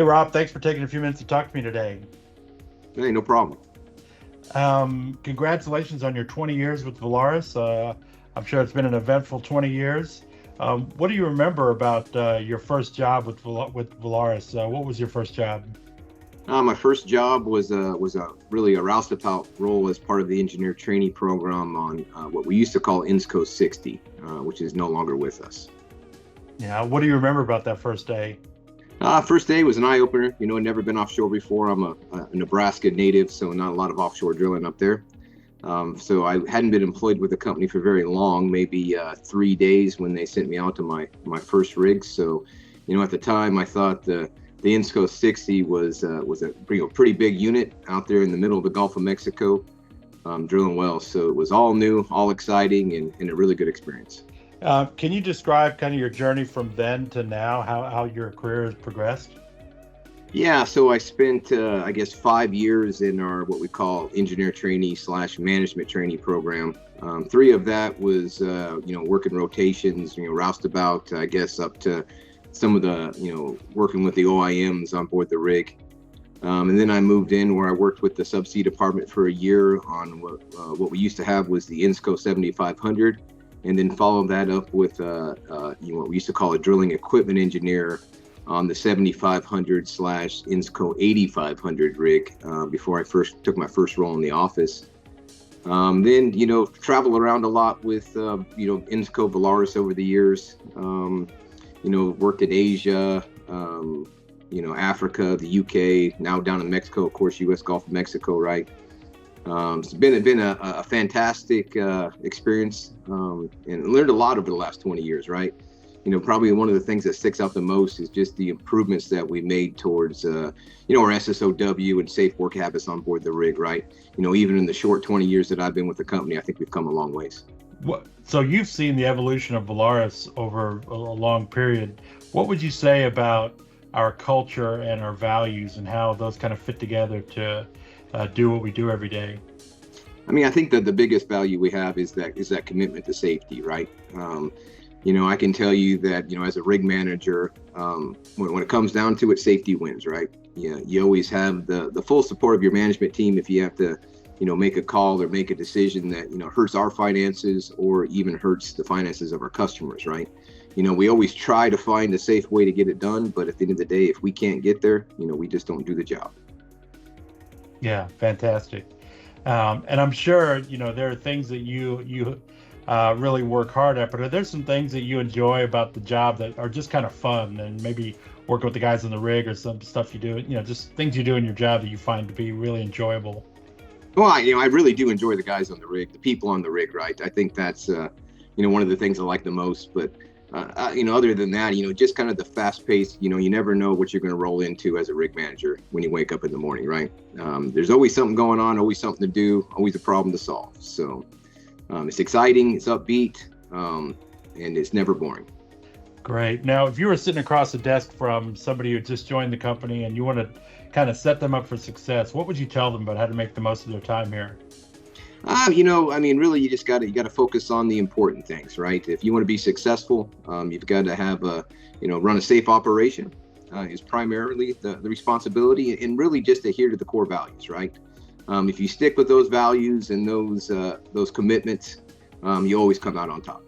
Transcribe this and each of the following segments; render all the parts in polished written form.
Rob, thanks for taking a few minutes to talk to me today. Hey, no problem. Congratulations on your 20 years with Valaris. I'm sure it's been an eventful 20 years. What do you remember about your first job with with Valaris? What was your first job? My first job was a really a roustabout role as part of the engineer trainee program on what we used to call INSCO 60, which is no longer with us. Yeah, what do you remember about that first day? First day was an eye opener. I'd never been offshore before. I'm a Nebraska native, so not a lot of offshore drilling up there. So I hadn't been employed with the company for very long, maybe 3 days when they sent me out to my first rig. So, at the time I thought the INSCO 60 was a pretty big unit out there in the middle of the Gulf of Mexico, drilling wells. So it was all new, all exciting, and a really good experience. Can you describe kind of your journey from then to now, how your career has progressed? Yeah, so I spent, I guess, 5 years in our what we call engineer trainee / management trainee program. 3 of that was, working rotations, roustabout, I guess, up to some of the, working with the OIMs on board the rig. And then I moved in where I worked with the subsea department for a year on what we used to have was the INSCO 7500. And then followed that up with, what we used to call a drilling equipment engineer on the 7500 / INSCO 8500 rig before I first took my first role in the office. Then, travel around a lot with, INSCO Valaris over the years. Worked in Asia, Africa, the UK, now down in Mexico, of course, U.S. Gulf of Mexico, right? It's been a fantastic experience and learned a lot over the last 20 years, right? Probably one of the things that sticks out the most is just the improvements that we made towards, our SSOW and safe work habits on board the rig, right? Even in the short 20 years that I've been with the company, I think we've come a long ways. So you've seen the evolution of Valaris over a long period. What would you say about our culture and our values and how those kind of fit together to do what we do every day? I mean, I think that the biggest value we have is that commitment to safety, right? I can tell you that, as a rig manager, when it comes down to it, safety wins, right? You always have the full support of your management team if you have to, make a call or make a decision that, hurts our finances or even hurts the finances of our customers, right? We always try to find a safe way to get it done, but at the end of the day, if we can't get there, we just don't do the job. Yeah, fantastic. And I'm sure, there are things that you really work hard at, but are there some things that you enjoy about the job that are just kind of fun and maybe working with the guys on the rig or some stuff you do, just things you do in your job that you find to be really enjoyable? Well, I really do enjoy the guys on the rig, the people on the rig, right? I think that's, one of the things I like the most. But, other than that, just kind of the fast pace, you never know what you're going to roll into as a rig manager when you wake up in the morning, right? There's always something going on, always something to do, always a problem to solve. So it's exciting, it's upbeat, and it's never boring. Great. Now, if you were sitting across the desk from somebody who just joined the company and you want to kind of set them up for success, what would you tell them about how to make the most of their time here? Really, you got to focus on the important things, right? If you want to be successful, you've got to have run a safe operation is primarily the responsibility, and really just adhere to the core values, right? If you stick with those values and those commitments, you always come out on top.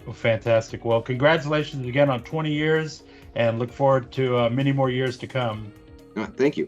Well, fantastic. Well, congratulations again on 20 years and look forward to many more years to come. Thank you.